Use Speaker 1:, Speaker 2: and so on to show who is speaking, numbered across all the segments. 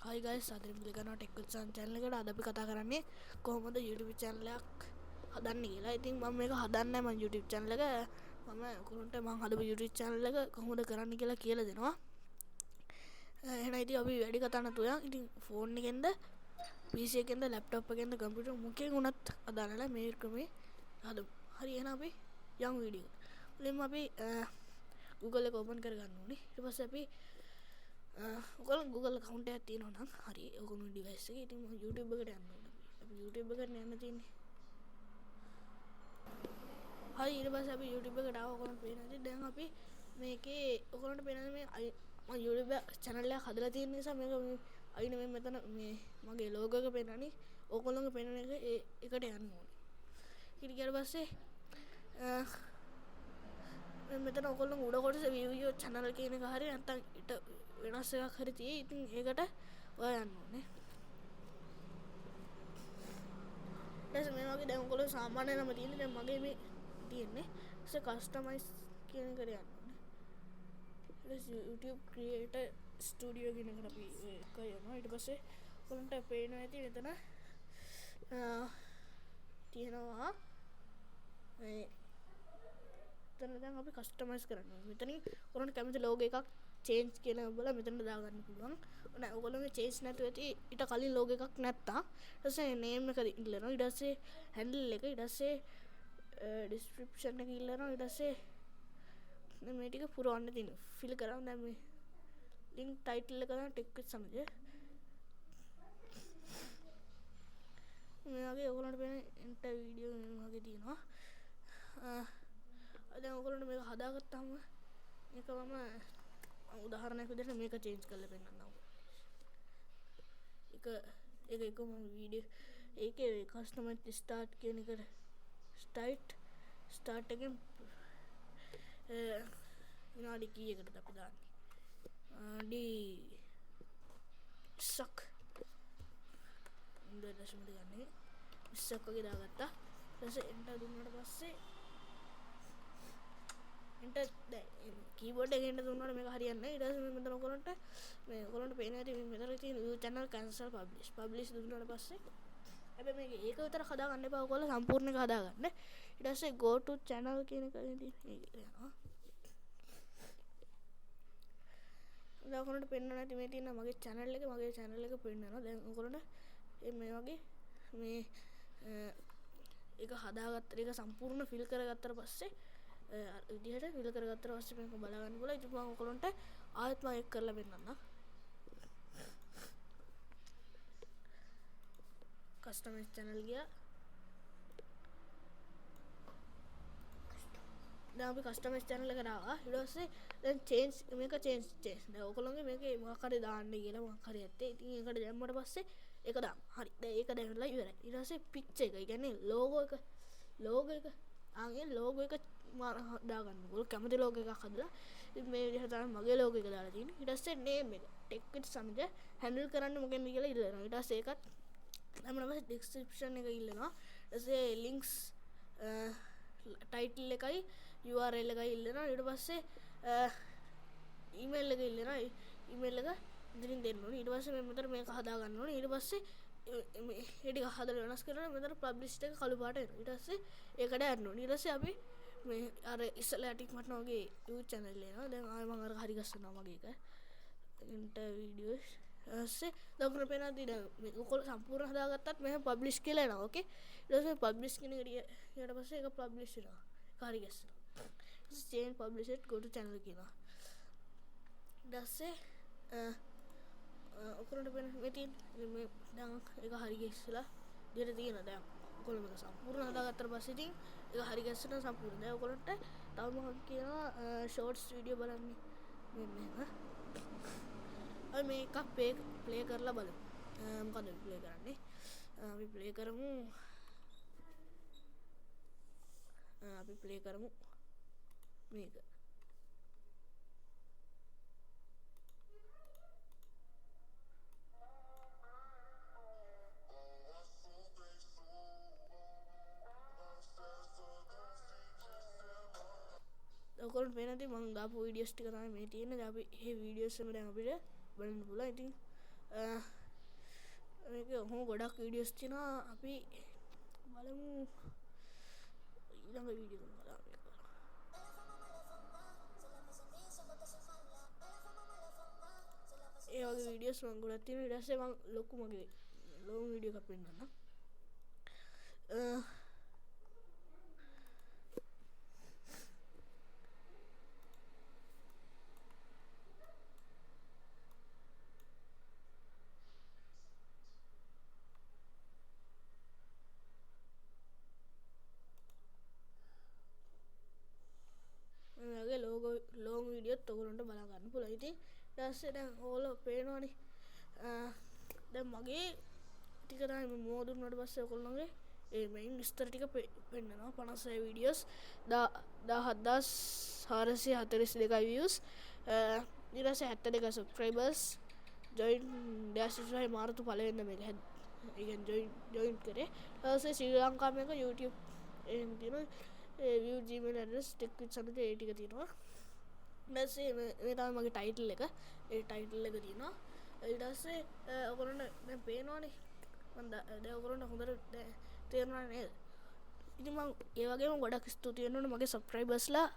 Speaker 1: Hi guys, අද අපි කරන ටෙක් විත් සන් channel එකට අද අපි කතා කරන්නේ කොහොමද YouTube channel එකක් හදන්නේ කියලා. ඉතින් මම මේක හදන්නේ මම YouTube channel එක මම ඔයගොල්ලන්ට මම හදපු YouTube channel එක කොහොමද කරන්නේ කියලා දෙනවා. එහෙනම් ඉතින් අපි වැඩි කතා නැතුව ඉතින් ෆෝන් එකෙන්ද PC එකෙන්ද laptop එකෙන්ද computer මොකෙන් වුණත් අදාළලා මේ ක්‍රමේ හදමු. හරි එහෙනම් අපි යමු වීඩියෝ එකට. මුලින්ම අපි Google එක open කරගන්න ඕනේ. ඊට පස්සේ අපි ඔයගොල්ලෝ Google account එකක් තියෙනවා නම් හරි ඔයගොල්ලෝ device එකේ ඉතින් YouTube එකට යන්න ඕනේ. අපි YouTube එකට යන්න තියෙන්නේ. හරි ඊට පස්සේ අපි YouTube එකට ආව ඔයගොල්ලන්ට පේනවා. දැන් අපි මේකේ ඔයගොල්ලන්ට පේනවා මේ මම YouTube channel එකක් හදලා තියෙන නිසා මේක අයින මේ මෙතන මේ මගේ logo එක පේනනේ. ඔයගොල්ලෝගේ පේන එක එකට යන්න ඕනේ. ඊට පස්සේ මෙතන ඔයගොල්ලෝ උඩ කොටසේ view channel කියන එක හරිය නැත්නම් ඊට වෙනස් එකක් හරි තියෙයි. ඉතින් ඒකට ඔයා යන්න ඕනේ. දැන් මේ වගේ දැන් ඔයගොල්ලෝ සාමාන්‍ය නම තියෙන්නේ. දැන් මගේ මේ තියෙන්නේ. ඊට කස්ටමයිස් කියන එකට යන්න ඕනේ. ඊට YouTube creator studio කියන එකට අපි එක යනවා. ඊට පස්සේ ඔයගොල්ලන්ට පේනවා ඇති මෙතන තියෙනවා මේ දැන් අපි කස්ටමයිස් කරන්න ඕනේ. මෙතනින් ඔයගොල්ලන්ට කැමති logo එකක් change කියලා බලලා මෙතන දාගන්න පුළුවන්. නෑ ඔයගොල්ලෝගේ change නැතුව ඇති ඊට කලින් logo එකක් නැත්තම් ඊට පස්සේ name එක ඉල්ලනවා. ඊට පස්සේ handle එක ඊට පස්සේ description එක ඉල්ලනවා. ඊට පස්සේ මේ ටික පුරවන්න තියෙනවා. fill කරන්න දැන් මේ link title එක ගන්න tech with සමජ. මේ වගේ ඔයගොල්ලන්ට පේන enter video මේ වගේ තියෙනවා. දැන් ඔයගොල්ලන්ට මේක හදාගත්තාම මේක මම උදාහරණයක් විදිහට මේක චේන්ජ් කරලා පෙන්නන්නම්. ඒක මම වීඩියෝ ඒකේ කස්ටමර් ස්ටාර්ට් කියන එකට ස්ටාර්ට් එකෙන් විනාඩි කීයකටද අපි දාන්නේ? සක් ඉන්දර දශම දෙකන්නේ ඉස්සක් වගේ දාගත්තා. ඊට පස්සේ එන්ටර් දුන්නාට පස්සේ එන්ටර් කීබෝඩ් එකේ එන්ටර් දුන්නාට මේක හරියන්නේ නැහැ. ඊට පස්සේ මෙතන ඔයගොල්ලන්ට මේ ඔයගොල්ලන්ට පේන හැටි මෙතන තියෙන view channel cancel publish දුන්නාට පස්සේ හැබැයි මේක ඒක විතර හදාගන්න එපා. ඔයගොල්ලෝ සම්පූර්ණ එක හදාගන්න. ඊට පස්සේ go to channel කියන එක යනවා. දැන් ඔයගොල්ලන්ට පේන්න නැති මේ තියෙන මගේ channel එක පේන්නනවා. දැන් ඔයගොල්ලන්ට මේ වගේ මේ ඒක හදාගත්ත ඒක සම්පූර්ණ ෆිල් කරගත්තට පස්සේ විදිහට ෆිල් කරගත්තට පස්සේ මේක බලා ගන්න පුළුවන්. ඉතින් මම ඔයගොල්ලන්ට ආයෙත් මම ඒක කරලා පෙන්නන්නම්. කස්ටමයිස් channel ගියා. දැන් අපි කස්ටමයිස් channel එකට ආවා. ඊට පස්සේ දැන් change දැන් ඔයගොල්ලෝගේ මේකේ මොකක් හරි දාන්න කියලා මොකක් හරි ඇත්තේ. ඉතින් ඒකට දැම්මට පස්සේ ඒක දාන්න. හරි. දැන් ඒක දැම්මලා ඉවරයි. ඊට පස්සේ picture එක. ඒ කියන්නේ logo එක. ආන්ගේ logo එක දාගන්න. ඔයගොල්ලෝ කැමති logo එකක් හදලා ඉතින් මේ විදිහට තමයි මගේ logo එක දාලා තියෙන්නේ. ඊට පස්සේ name එක. tech with සමග handle කරන්න මොකෙන්ද කියලා ඉල්ලනවා. ඊට පස්සේ ඒකත් දැම්මම description එක ඉල්ලනවා. ඊට පස්සේ links title එකයි URL එකයි ඉල්ලනවා. ඊට පස්සේ email එක ඉල්ලනවා. email එක ඉදිරින් දෙන්න ඕනේ. ඊට පස්සේ මෙතන මේක හදා ගන්න ඕනේ. ඊට පස්සේ මේ ටික හදලා වෙනස් කරලා මෙතන publish එක කළු පාට එනවා. ඊට පස්සේ ඒකට යන්න ඕනේ. ඊට පස්සේ අපි මේ අර ඉස්සලා ටික මට වගේ YouTube channel එනවා. දැන් ආයෙ මම අර හරි ගස්සනවා මගේ එක. ඉන්ටර් වීඩියෝස් ඊපස්සේ දකුණට පේනවා දැන් මේ ඔයගොල්ලෝ සම්පූර්ණ හදාගත්තත් මෙහෙම publish කියලා එනවා. ඕකේ. ඊට පස්සේ publish කියන එකට ඊට පස්සේ ඒක publish වෙනවා. ඒක හරි ගස්සනවා. ඊට change publish it go to channel කියනවා. ඊට පස්සේ ඔයගොල්ලන්ට පේන මේ තියෙන මේ දැන් ඒක හරි ගස්සලා දෙයට තියෙනවා. දැන් ඔයගොල්ලෝ මේක සම්පූර්ණ හදාගත්තට පස්සේ ඉතින් ඒක හරි ගස්සන සම්පූර්ණ. දැන් ඔයගොල්ලන්ට තව මොකක්ද කියනවා shorts video බලන්නේ මෙන්න. අපි මේක ප්ලේ කරලා බලමු. මොකද ප්ලේ කරන්නේ? අපි ප්ලේ කරමු. මේක. ඔයගොල්ලන්ට පේන දේ මම දාපු වීඩියෝස් ටික තමයි මේ තියෙන්නේ. දැන් අපි මේ වීඩියෝස් වල දැන් අපිට බලන්න පුළුවන්. ඉතින් මේක හොම ගොඩක් වීඩියෝස් තියෙනවා අපි බලමු ඊළඟ වීඩියෝ එක ඒ වගේ වීඩියෝස් මම ගොඩක් තියෙනවා ඊට පස්සේ මම ලොකු මගේ ලොං වීඩියෝ එකක් පෙන්නන්නම් මගේ ලෝං වීඩියෝත් ඔයගොල්ලන්ට බලා ගන්න පුළුවන්. ඉතින් ඊට පස්සේ දැන් ඕගොල්ලෝ පේනවනේ දැන් මගේ ටික තමයි මම මෝදුන්නාට පස්සේ ඔයගොල්ලන්ගේ ඒ මෙයින් විස්තර ටික පෙන්නනවා 56 වීඩියෝස් 17442 views ඊට පස්සේ 72 subscribers join ඩෑෂ් මාර්තු පළවෙනිද මේක ඒ කියන්නේ join කරේ ඊට පස්සේ ශ්‍රී ලංකාව මේක YouTube එහෙම තියෙනවා view gmail address tech with සමිත ඒ ටික තියෙනවා ඊට පස්සේ මේ තමයි මගේ ටයිටල් එක ඒ ටයිටල් එක තියෙනවා ඊට පස්සේ ඔයගොල්ලන්ට දැන් පේනවනේ මම දැන් ඔයගොල්ලන්ට හොඳට තේරුණා නේද ඉතින් මම ඒ වගේම ගොඩක් ස්තුති වෙනවා මගේ සබ්ස්ක්‍රයිබර්ස්ලා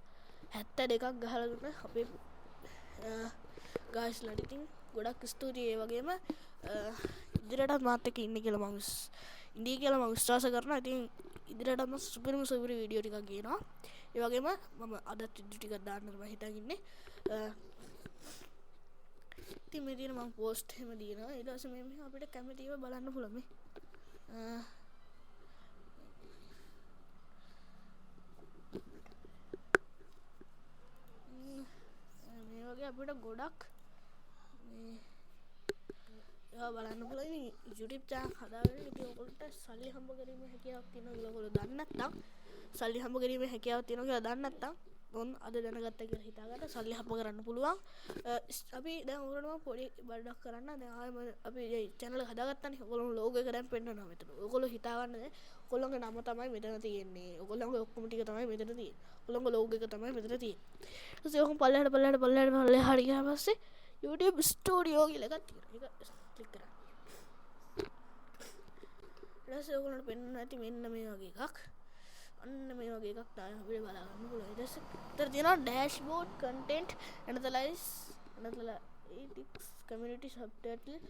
Speaker 1: 72ක් ගහලා දුන්න අපේ ගායිස්ලාට ඉතින් ගොඩක් ස්තුතියි ඒ වගේම ඉදිරියටත් මාත් එක්ක ඉන්න කියලා මම ඉඳී කියලා මම විශ්වාස කරනවා ඉතින් ඉදිරියටත් මම සුපිරිම වීඩියෝ ටිකක් ගේනවා ඒ වගේම මම අදත් වීඩියෝ ටිකක් දාන්න මම හිතාගෙන ඉන්නේ ඉතින් මේ තියෙන මම පෝස්ට් එහෙම දිනවා ඊට පස්සේ මේ අපිට කැමතිව බලන්න පුළුවන් මේ වගේ අපිට ගොඩක් මේ ඒවා බලන්න පුළුවන් YouTube channel හදාගෙන ඉතින් ඔයගොල්ලන්ට සල්ලි හම්බ කිරීමේ හැකියාවක් තියෙනවා කියලා ඔයගොල්ලෝ දන්නේ නැත්නම් සල්ලි හම්බ කිරීමේ හැකියාවක් තියෙනවා කියලා දන්නේ නැත්නම් මොන් අද දැනගත්තා කියලා හිතාගන්න සල්ලි හම්බ කරන්න පුළුවන් අපි දැන් ඔයගොල්ලන්ට පොඩි බඩක් කරන්න දැන් ආයෙම අපි මේ channel එක හදාගත්තානේ ඔයගොල්ලෝ logo එක දැන් පෙන්නනවා මෙතන ඔයගොල්ලෝ හිතාගන්න ඔයගොල්ලෝගේ නම තමයි මෙතන තියෙන්නේ ඔයගොල්ලෝගේ ඔක්කොම ටික තමයි මෙතන තියෙන්නේ ඔයගොල්ලෝගේ logo එක තමයි මෙතන තියෙන්නේ ඊට පස්සේ ඔහොම පල්ලෙහාට ගියාම පස්සේ YouTube studio කියලා එකක් තියෙනවා ඒක ක්ලික් කරන්න ඊට පස්සේ ඔයගොල්ලන්ට පෙන්නන්න ඇති මෙන්න මේ වගේ එකක් අන්න මේ වගේ එකක් තමයි අපිට බලා ගන්න පුළුවන් ඊට පස්සේ උතර තියෙනවා dashboard content analyze analytics community subtitle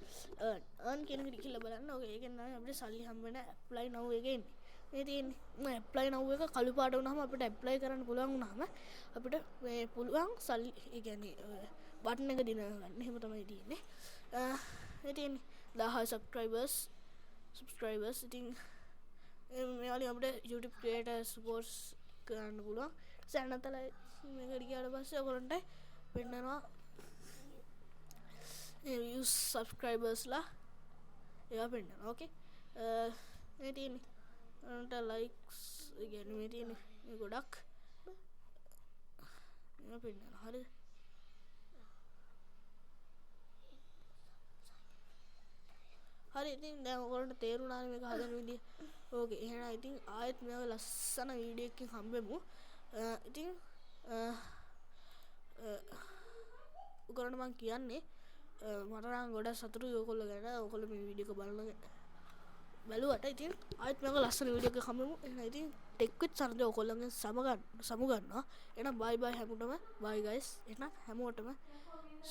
Speaker 1: earn කියන එක කියලා බලන්න ඔය ඒකෙන් තමයි අපිට සල්ලි හම්බ වෙන apply now එකේ ඉන්නේ මේ තියෙන්නේ apply now එක කළු පාට වුණාම අපිට apply කරන්න පුළුවන් වුණාම අපිට මේ පුළුවන් සල්ලි ඒ කියන්නේ බටන් එක දින ගන්න එහෙම තමයි තියෙන්නේ මේ තියෙන්නේ 1000 subscribers ඉතින් මේ වලින් අපිට YouTube creator supports කරන්න පුළුවන් සැනතලයි මේකට ගියාට පස්සේ ඔයගොල්ලන්ට පෙන්නනවා views subscribers ලා ඒවා පෙන්නනවා ඕකේ මේ තියෙන්නේ ඔයාලට likes කියන්නේ මේ තියෙන්නේ මේ ගොඩක් මේවා පෙන්නනවා හරිද හරි ඉතින් දැන් ඔයගොල්ලන්ට තේරුණානේ මේක හදන විදිය ඕකේ එහෙනම් ඉතින් ආයෙත් මේක ලස්සන වීඩියෝ එකකින් හම්බෙමු ඉතින් ඔයගොල්ලන්ට මම කියන්නේ මට නම් ගොඩක් සතුටුයි ඔයගොල්ලෝ ගැන ඔයගොල්ලෝ මේ වීඩියෝ එක බලුවට ඉතින් ආයෙත් මේක ලස්සන වීඩියෝ එකක් හම්බෙමු එහෙනම් ඉතින් ටෙක් විත් සරද ඔයගොල්ලන්ගෙන් සමු ගන්නවා එහෙනම් බයි බයි හැමෝටම බයි ගයිස් එහෙනම් හැමෝටම